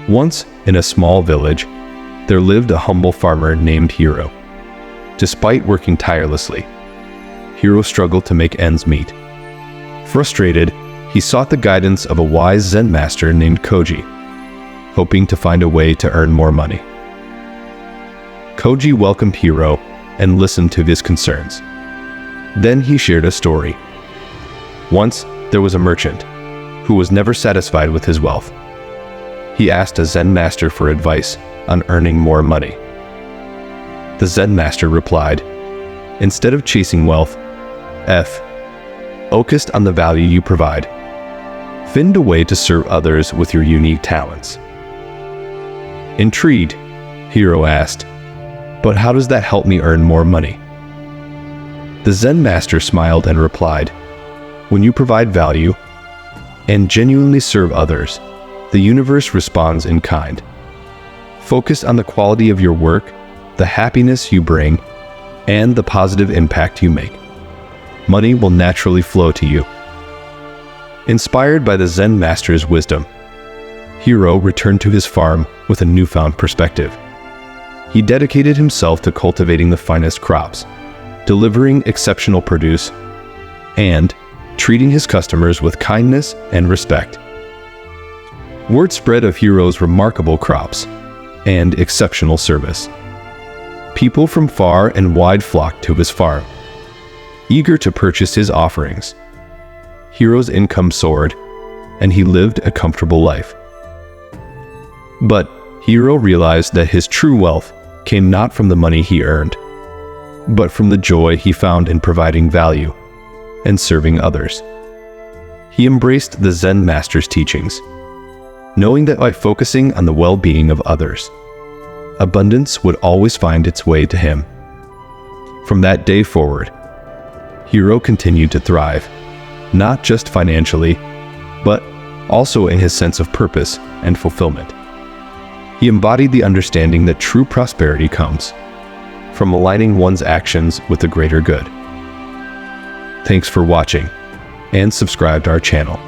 Once, in a small village, there lived a humble farmer named Hiro. Despite working tirelessly, Hiro struggled to make ends meet. Frustrated, he sought the guidance of a wise Zen master named Koji, hoping to find a way to earn more money. Koji welcomed Hiro and listened to his concerns. Then he shared a story. Once, there was a merchant who was never satisfied with his wealth. He asked a Zen master for advice on earning more money. The Zen master replied, "Instead of chasing wealth, focus on the value you provide. Find a way to serve others with your unique talents." Intrigued, Hiro asked, "But how does that help me earn more money?" The Zen master smiled and replied, "When you provide value and genuinely serve others, the universe responds in kind. Focus on the quality of your work, the happiness you bring, and the positive impact you make. Money will naturally flow to you." Inspired by the Zen master's wisdom, Hiro returned to his farm with a newfound perspective. He dedicated himself to cultivating the finest crops, delivering exceptional produce, and treating his customers with kindness and respect. Word spread of Hiro's remarkable crops and exceptional service. People from far and wide flocked to his farm, eager to purchase his offerings. Hiro's income soared, and he lived a comfortable life. But Hiro realized that his true wealth came not from the money he earned, but from the joy he found in providing value and serving others. He embraced the Zen master's teachings, knowing that by focusing on the well-being of others, abundance would always find its way to him. From that day forward, Hiro continued to thrive, not just financially, but also in his sense of purpose and fulfillment. He embodied the understanding that true prosperity comes from aligning one's actions with the greater good. Thanks for watching, and subscribe to our channel.